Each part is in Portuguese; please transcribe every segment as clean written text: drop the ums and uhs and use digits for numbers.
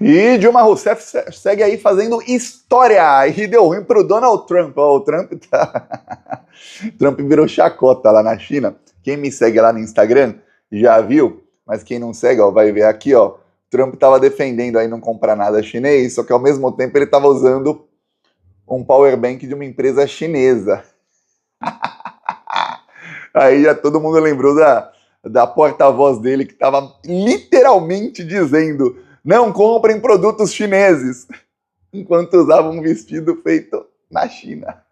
E Dilma Rousseff segue aí fazendo história e deu ruim pro Donald Trump. Ó, o Trump tá... Trump virou chacota lá na China. Quem me segue lá no Instagram já viu, mas quem não segue, ó, vai ver aqui, ó. Trump tava defendendo aí não comprar nada chinês, só que ao mesmo tempo ele tava usando um power bank de uma empresa chinesa. Aí já todo mundo lembrou da porta-voz dele que tava literalmente dizendo: não comprem produtos chineses, enquanto usava um vestido feito na China.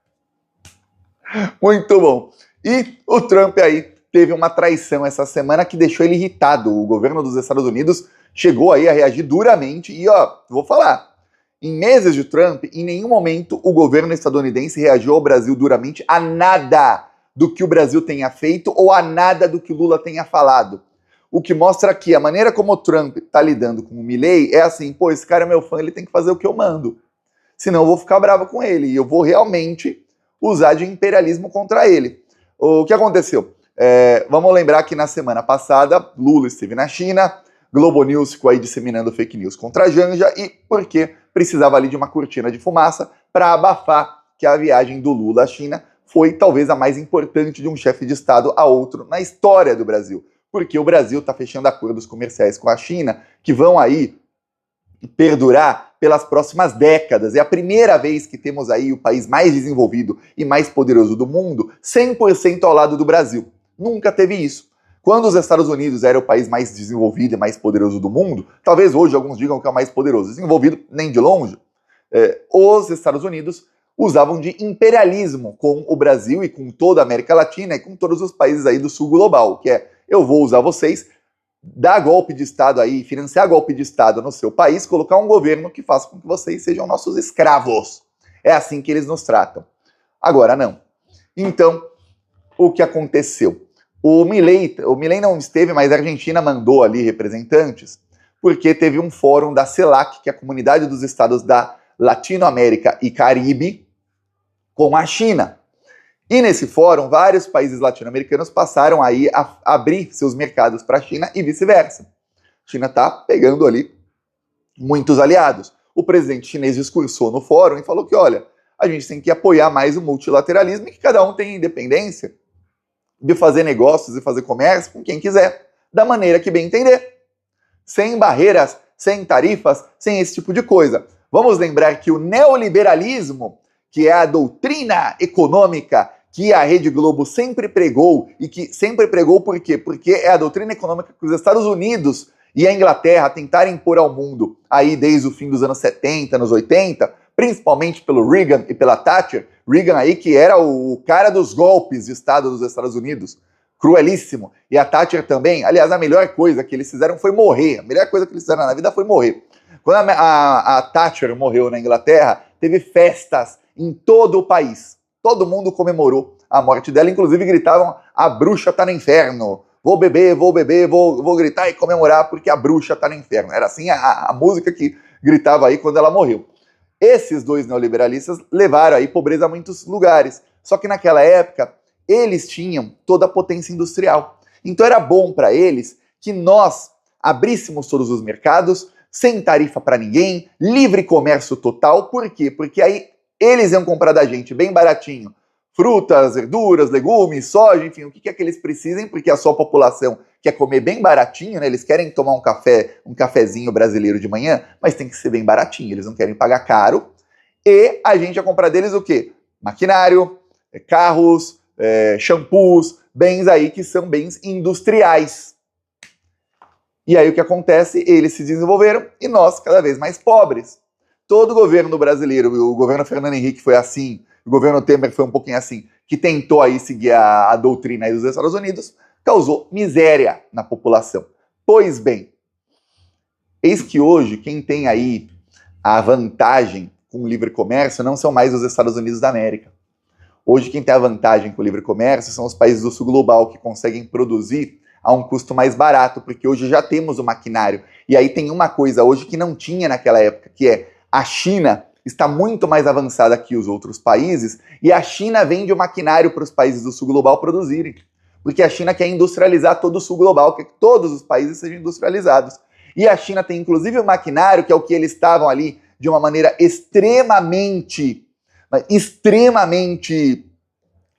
Muito bom. E o Trump aí teve uma traição essa semana que deixou ele irritado. O governo dos Estados Unidos chegou aí a reagir duramente e, ó, vou falar, em meses de Trump, em nenhum momento o governo estadunidense reagiu ao Brasil duramente a nada do que o Brasil tenha feito ou a nada do que o Lula tenha falado. O que mostra que a maneira como o Trump tá lidando com o Milei é assim: pô, esse cara é meu fã, ele tem que fazer o que eu mando. Senão eu vou ficar bravo com ele e eu vou realmente usar de imperialismo contra ele. O que aconteceu? Vamos lembrar que na semana passada, Lula esteve na China, Globo News ficou aí disseminando fake news contra a Janja, e porque precisava ali de uma cortina de fumaça para abafar que a viagem do Lula à China foi talvez a mais importante de um chefe de Estado a outro na história do Brasil. Porque o Brasil está fechando acordos comerciais com a China que vão aí perdurar pelas próximas décadas. É a primeira vez que temos aí o país mais desenvolvido e mais poderoso do mundo 100% ao lado do Brasil. Nunca teve isso. Quando os Estados Unidos era o país mais desenvolvido e mais poderoso do mundo, talvez hoje alguns digam que é o mais poderoso, desenvolvido nem de longe, os Estados Unidos usavam de imperialismo com o Brasil e com toda a América Latina e com todos os países aí do sul global, que é: eu vou usar vocês, dar golpe de Estado aí, financiar golpe de Estado no seu país, colocar um governo que faça com que vocês sejam nossos escravos. É assim que eles nos tratam. Agora não. Então, o que aconteceu? O Milei não esteve, mas a Argentina mandou ali representantes, porque teve um fórum da CELAC, que é a Comunidade dos Estados da Latinoamérica e Caribe, com a China. E nesse fórum, vários países latino-americanos passaram aí a abrir seus mercados para a China e vice-versa. A China está pegando ali muitos aliados. O presidente chinês discursou no fórum e falou que, olha, a gente tem que apoiar mais o multilateralismo e que cada um tem independência de fazer negócios e fazer comércio com quem quiser, da maneira que bem entender. Sem barreiras, sem tarifas, sem esse tipo de coisa. Vamos lembrar que o neoliberalismo, que é a doutrina econômica que a Rede Globo sempre pregou, e que sempre pregou por quê? Porque é a doutrina econômica que os Estados Unidos e a Inglaterra tentaram impor ao mundo aí desde o fim dos anos 70, anos 80, principalmente pelo Reagan e pela Thatcher. Reagan aí que era o cara dos golpes de Estado dos Estados Unidos, cruelíssimo, e a Thatcher também. Aliás, a melhor coisa que eles fizeram foi morrer, a melhor coisa que eles fizeram na vida foi morrer. Quando a Thatcher morreu na Inglaterra, teve festas em todo o país. Todo mundo comemorou a morte dela, inclusive gritavam: a bruxa tá no inferno. Vou beber, vou gritar e comemorar porque a bruxa tá no inferno. Era assim a música que gritava aí quando ela morreu. Esses dois neoliberalistas levaram aí pobreza a muitos lugares. Só que naquela época, eles tinham toda a potência industrial. Então era bom para eles que nós abríssemos todos os mercados, sem tarifa para ninguém, livre comércio total. Por quê? Porque aí eles iam comprar da gente bem baratinho frutas, verduras, legumes, soja, enfim, o que é que eles precisem, porque a sua população quer comer bem baratinho, né? Eles querem tomar um café, um cafezinho brasileiro de manhã, mas tem que ser bem baratinho, eles não querem pagar caro. E a gente ia comprar deles o quê? Maquinário, carros, shampoos, bens aí que são bens industriais. E aí o que acontece? Eles se desenvolveram e nós cada vez mais pobres. Todo governo brasileiro, o governo Fernando Henrique foi assim, o governo Temer foi um pouquinho assim, que tentou aí seguir a doutrina aí dos Estados Unidos, causou miséria na população. Pois bem, eis que hoje quem tem aí a vantagem com o livre comércio não são mais os Estados Unidos da América. Hoje quem tem a vantagem com o livre comércio são os países do sul global que conseguem produzir a um custo mais barato, porque hoje já temos o maquinário. E aí tem uma coisa hoje que não tinha naquela época, que é a China está muito mais avançada que os outros países e a China vende o maquinário para os países do sul global produzirem. Porque a China quer industrializar todo o sul global, quer que todos os países sejam industrializados. E a China tem inclusive o maquinário, que é o que eles estavam ali de uma maneira extremamente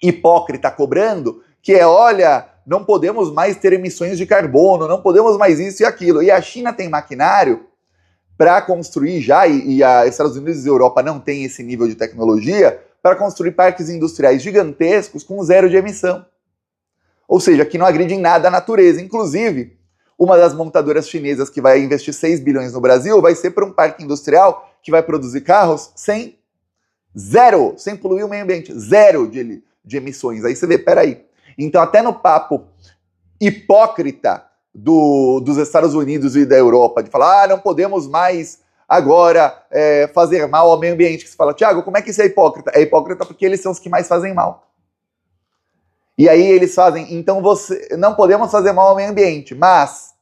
hipócrita cobrando, que é, olha, não podemos mais ter emissões de carbono, não podemos mais isso e aquilo. E a China tem maquinário para construir já, e a Estados Unidos e a Europa não têm esse nível de tecnologia, para construir parques industriais gigantescos com zero de emissão. Ou seja, que não agride em nada a natureza. Inclusive, uma das montadoras chinesas que vai investir 6 bilhões no Brasil vai ser para um parque industrial que vai produzir carros sem poluir o meio ambiente, zero de emissões. Aí você vê, peraí. Então, até no papo hipócrita dos Estados Unidos e da Europa, de falar, não podemos mais agora fazer mal ao meio ambiente, que você fala, Thiago, como é que isso é hipócrita? É hipócrita porque eles são os que mais fazem mal. E aí eles fazem, então não podemos fazer mal ao meio ambiente, mas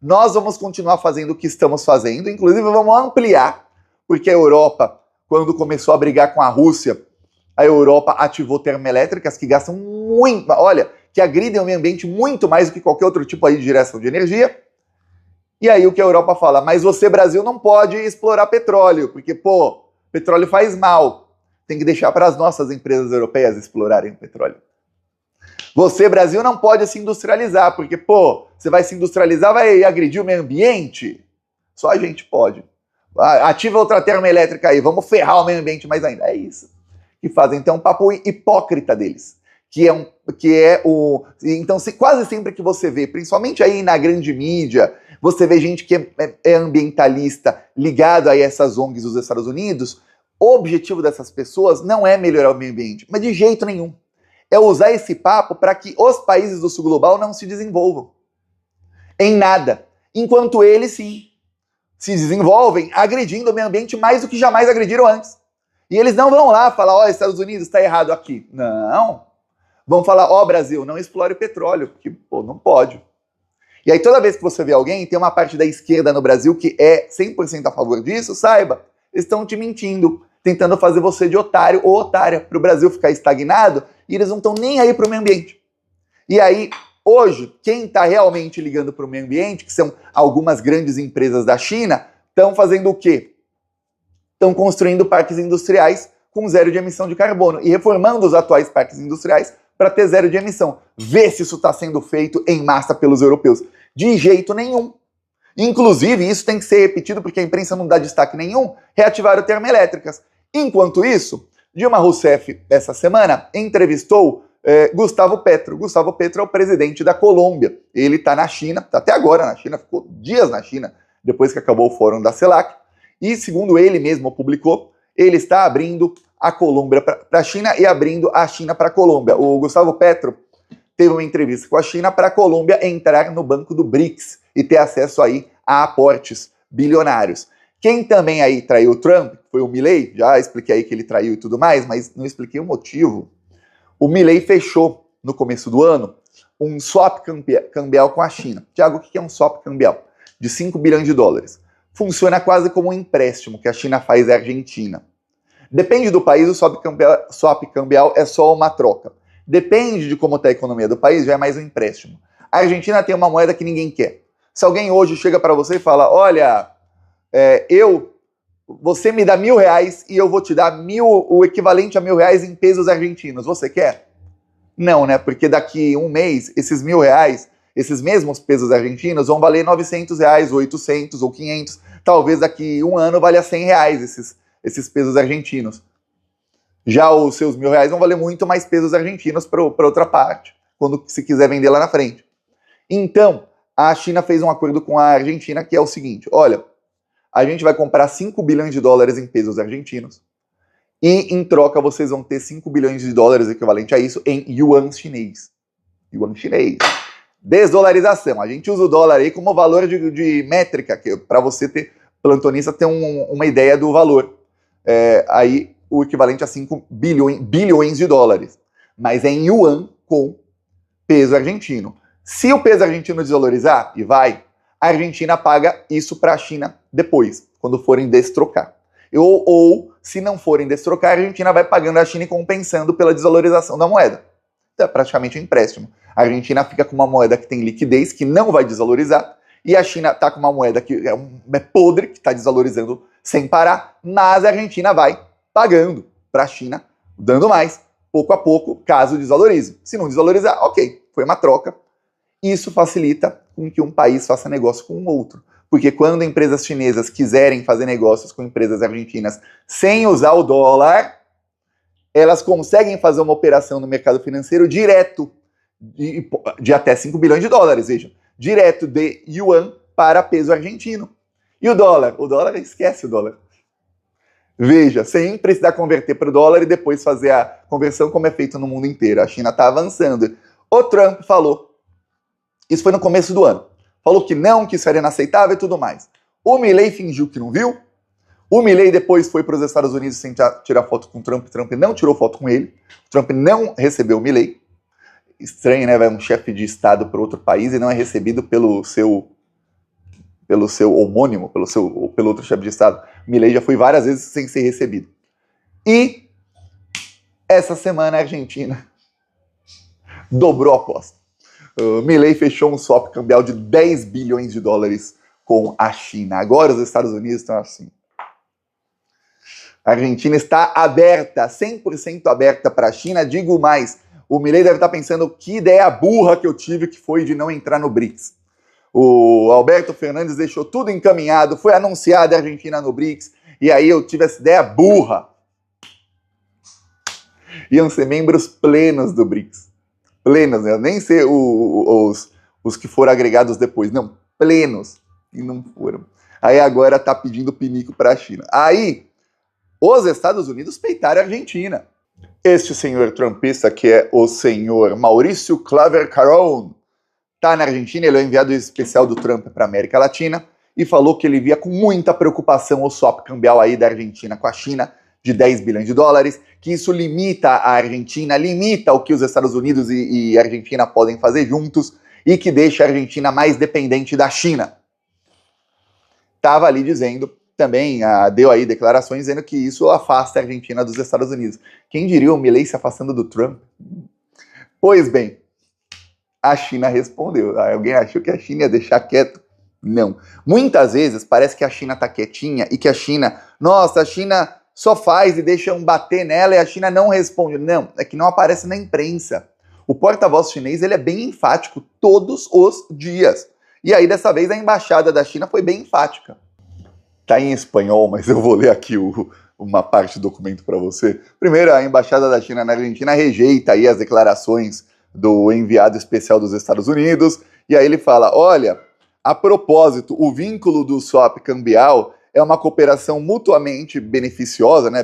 nós vamos continuar fazendo o que estamos fazendo, inclusive vamos ampliar, porque a Europa, quando começou a brigar com a Rússia, a Europa ativou termoelétricas que gastam muito, olha, que agridem o meio ambiente muito mais do que qualquer outro tipo aí de geração de energia. E aí o que a Europa fala, mas você, Brasil, não pode explorar petróleo, porque, petróleo faz mal. Tem que deixar para as nossas empresas europeias explorarem o petróleo. Você, Brasil, não pode se industrializar, porque, você vai se industrializar, vai agredir o meio ambiente? Só a gente pode. Ativa outra termoelétrica aí, vamos ferrar o meio ambiente mais ainda. É isso que fazem. Então, um papo hipócrita deles. Então, quase sempre que você vê, principalmente aí na grande mídia, você vê gente que é ambientalista ligado a essas ONGs dos Estados Unidos, o objetivo dessas pessoas não é melhorar o meio ambiente, mas de jeito nenhum. É usar esse papo para que os países do sul global não se desenvolvam. Em nada. Enquanto eles, sim, se desenvolvem agredindo o meio ambiente mais do que jamais agrediram antes. E eles não vão lá falar, Estados Unidos está errado aqui. Não. Vão falar, Brasil, não explore petróleo, porque, não pode. E aí toda vez que você vê alguém, tem uma parte da esquerda no Brasil que é 100% a favor disso, saiba, eles estão te mentindo, tentando fazer você de otário ou otária, para o Brasil ficar estagnado, e eles não estão nem aí para o meio ambiente. E aí, hoje, quem está realmente ligando para o meio ambiente, que são algumas grandes empresas da China, estão fazendo o quê? Estão construindo parques industriais com zero de emissão de carbono e reformando os atuais parques industriais para ter zero de emissão. Vê se isso está sendo feito em massa pelos europeus. De jeito nenhum. Inclusive, isso tem que ser repetido porque a imprensa não dá destaque nenhum, reativaram termoelétricas. Enquanto isso, Dilma Rousseff, essa semana, entrevistou Gustavo Petro. Gustavo Petro é o presidente da Colômbia. Ele está na China, está até agora na China, ficou dias na China, depois que acabou o fórum da CELAC. E, segundo ele mesmo publicou, ele está abrindo a Colômbia para a China e abrindo a China para a Colômbia. O Gustavo Petro teve uma entrevista com a China para a Colômbia entrar no banco do BRICS e ter acesso aí a aportes bilionários. Quem também aí traiu o Trump foi o Milei, já expliquei aí que ele traiu e tudo mais, mas não expliquei o motivo. O Milei fechou, no começo do ano, um swap cambial com a China. Tiago, o que é um swap cambial? De 5 bilhões de dólares. Funciona quase como um empréstimo que a China faz à Argentina. Depende do país, o swap cambial é só uma troca. Depende de como está a economia do país, já é mais um empréstimo. A Argentina tem uma moeda que ninguém quer. Se alguém hoje chega para você e fala, olha, você me dá R$1.000 e eu vou te dar o equivalente a R$1.000 em pesos argentinos, você quer? Não, né? Porque daqui um mês, esses R$1.000, esses mesmos pesos argentinos vão valer R$900, 800 ou 500. Talvez daqui um ano valha R$100 esses pesos argentinos. Já os seus R$1.000 vão valer muito mais pesos argentinos para outra parte, quando se quiser vender lá na frente. Então, a China fez um acordo com a Argentina que é o seguinte, olha, a gente vai comprar 5 bilhões de dólares em pesos argentinos e, em troca, vocês vão ter 5 bilhões de dólares equivalente a isso em yuan chinês. Yuan chinês. Desdolarização. A gente usa o dólar aí como valor de métrica, para você ter, plantonista, ter uma ideia do valor. Aí o equivalente a 5 bilhões de dólares. Mas é em yuan com peso argentino. Se o peso argentino desvalorizar, e vai, a Argentina paga isso para a China depois, quando forem destrocar. Ou, se não forem destrocar, a Argentina vai pagando a China e compensando pela desvalorização da moeda. Então, é praticamente um empréstimo. A Argentina fica com uma moeda que tem liquidez, que não vai desvalorizar, e a China está com uma moeda que é podre, que está desvalorizando sem parar, mas a Argentina vai pagando para a China, dando mais, pouco a pouco, caso desvalorize. Se não desvalorizar, ok, foi uma troca. Isso facilita com que um país faça negócio com o outro. Porque quando empresas chinesas quiserem fazer negócios com empresas argentinas sem usar o dólar, elas conseguem fazer uma operação no mercado financeiro direto de até 5 bilhões de dólares, vejam, direto de yuan para peso argentino. E o dólar? O dólar, esquece o dólar. Veja, sem precisar converter para o dólar e depois fazer a conversão como é feito no mundo inteiro. A China está avançando. O Trump falou, isso foi no começo do ano, falou que não, que isso era inaceitável e tudo mais. O Milei fingiu que não viu. O Milei depois foi para os Estados Unidos sem tirar foto com o Trump. Trump não tirou foto com ele. O Trump não recebeu o Milei. Estranho, né? Vai um chefe de Estado para outro país e não é recebido pelo seu homônimo, pelo outro chefe de Estado. Milei já foi várias vezes sem ser recebido. E essa semana a Argentina dobrou a aposta. Milei fechou um swap cambial de 10 bilhões de dólares com a China. Agora os Estados Unidos estão assim. A Argentina está aberta, 100% aberta para a China. Digo mais, o Milei deve estar pensando que ideia burra que eu tive que foi de não entrar no BRICS. O Alberto Fernandes deixou tudo encaminhado, foi anunciada a Argentina no BRICS, e aí eu tive essa ideia burra. Iam ser membros plenos do BRICS. Plenos, né? Nem ser os que foram agregados depois, não, plenos. E não foram. Aí agora tá pedindo pinico para a China. Aí, os Estados Unidos peitaram a Argentina. Este senhor trumpista, que é o senhor Maurício Claver Carón, está na Argentina, ele é o enviado especial do Trump para a América Latina, e falou que ele via com muita preocupação o swap cambial aí da Argentina com a China, de 10 bilhões de dólares, que isso limita a Argentina, limita o que os Estados Unidos e a Argentina podem fazer juntos, e que deixa a Argentina mais dependente da China. Estava ali dizendo, também deu aí declarações dizendo que isso afasta a Argentina dos Estados Unidos. Quem diria o Milei se afastando do Trump? Pois bem, a China respondeu. Alguém achou que a China ia deixar quieto? Não. Muitas vezes parece que a China está quietinha e que a China, nossa, a China só faz e deixam bater nela e a China não responde. Não, é que não aparece na imprensa. O porta-voz chinês ele é bem enfático todos os dias. E aí, dessa vez, a embaixada da China foi bem enfática. Tá em espanhol, mas eu vou ler aqui uma parte do documento para você. Primeiro, a embaixada da China na Argentina rejeita aí as declarações do enviado especial dos Estados Unidos. E aí ele fala, olha, a propósito, o vínculo do swap cambial é uma cooperação mutuamente beneficiosa, né,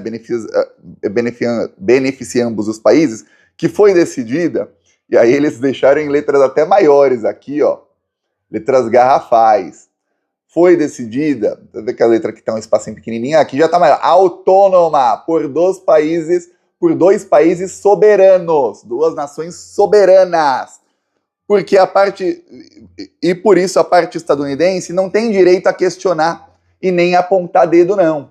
beneficia ambos os países, que foi decidida, e aí eles deixaram em letras até maiores aqui, ó, letras garrafais. Foi decidida, vê que a letra aqui tá um espacinho pequenininho, aqui já tá maior, autônoma, por dois países soberanos, duas nações soberanas. Porque e por isso a parte estadunidense não tem direito a questionar e nem a apontar dedo, não.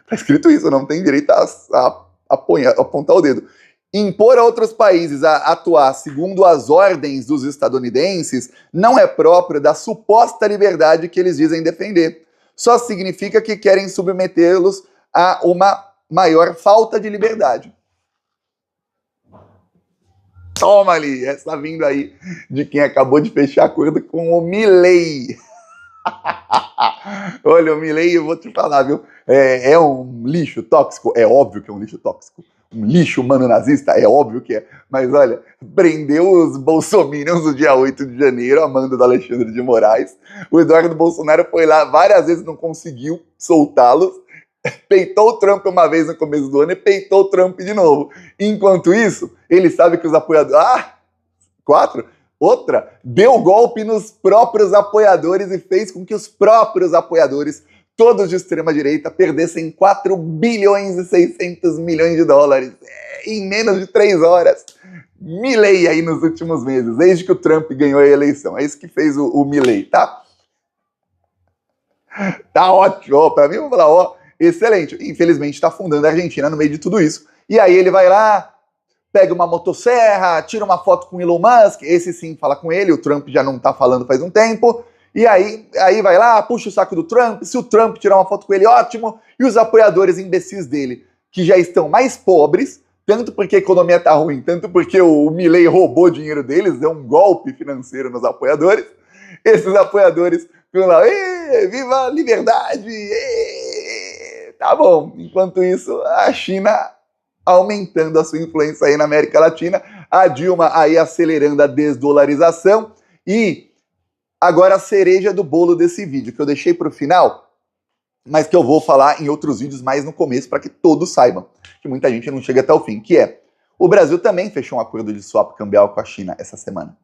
Tá escrito isso, não tem direito a apontar o dedo. Impor a outros países a atuar segundo as ordens dos estadunidenses não é próprio da suposta liberdade que eles dizem defender. Só significa que querem submetê-los a uma maior falta de liberdade. Toma ali, essa vindo aí de quem acabou de fechar acordo com o Milei. Olha, o Milei, eu vou te falar, viu? É um lixo tóxico? É óbvio que é um lixo tóxico. Um lixo humano nazista? É óbvio que é. Mas olha, prendeu os bolsominions no dia 8 de janeiro, a mando do Alexandre de Moraes. O Eduardo Bolsonaro foi lá várias vezes, não conseguiu soltá-los. Peitou o Trump uma vez no começo do ano e peitou o Trump de novo. Enquanto isso, ele sabe que os apoiadores... deu golpe nos próprios apoiadores e fez com que os próprios apoiadores, todos de extrema-direita, perdessem 4 bilhões e 600 milhões de dólares em menos de 3 horas. Milei aí nos últimos meses, desde que o Trump ganhou a eleição. É isso que fez o Milei, tá? Tá ótimo. Pra mim, eu vou falar, excelente. Infelizmente, tá afundando a Argentina no meio de tudo isso. E aí ele vai lá, pega uma motosserra, tira uma foto com Elon Musk, esse sim fala com ele, o Trump já não tá falando faz um tempo, E aí vai lá, puxa o saco do Trump, se o Trump tirar uma foto com ele, ótimo, e os apoiadores imbecis dele, que já estão mais pobres, tanto porque a economia tá ruim, tanto porque o Milei roubou dinheiro deles, deu um golpe financeiro nos apoiadores, esses apoiadores ficam lá, viva a liberdade, tá bom. Enquanto isso, a China aumentando a sua influência aí na América Latina, a Dilma aí acelerando a desdolarização, e agora a cereja do bolo desse vídeo, que eu deixei para o final, mas que eu vou falar em outros vídeos mais no começo, para que todos saibam, que muita gente não chega até o fim, que é, o Brasil também fechou um acordo de swap cambial com a China essa semana.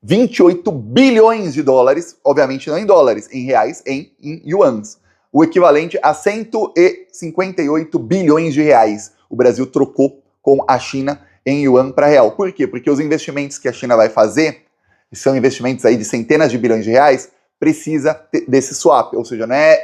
28 bilhões de dólares, obviamente não em dólares, em reais, em yuans. O equivalente a 158 bilhões de reais. O Brasil trocou com a China em yuan para real. Por quê? Porque os investimentos que a China vai fazer, são investimentos aí de centenas de bilhões de reais, precisa desse swap. Ou seja, não é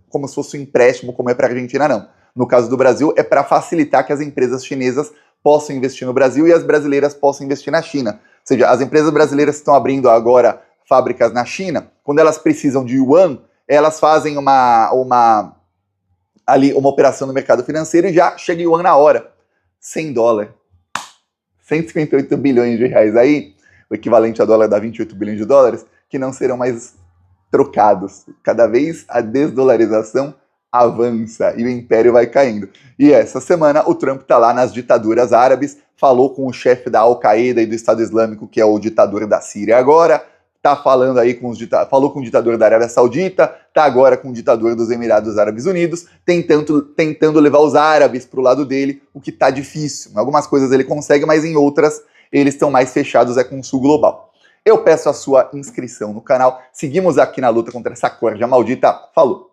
como se fosse um empréstimo como é para a Argentina, não. No caso do Brasil, é para facilitar que as empresas chinesas possam investir no Brasil e as brasileiras possam investir na China. Ou seja, as empresas brasileiras que estão abrindo agora fábricas na China, quando elas precisam de yuan, elas fazem uma operação no mercado financeiro e já chega yuan na hora. 100 dólares. 158 bilhões de reais aí, o equivalente a dólar dá 28 bilhões de dólares, que não serão mais trocados. Cada vez a desdolarização avança e o império vai caindo. E essa semana o Trump tá lá nas ditaduras árabes, falou com o chefe da Al-Qaeda e do Estado Islâmico, que é o ditador da Síria agora, tá falando aí falou com o ditador da Arábia Saudita, tá agora com o ditador dos Emirados Árabes Unidos, tentando levar os árabes pro lado dele, o que tá difícil. Em algumas coisas ele consegue, mas em outras eles estão mais fechados, com o sul global. Eu peço a sua inscrição no canal, seguimos aqui na luta contra essa corja maldita, falou!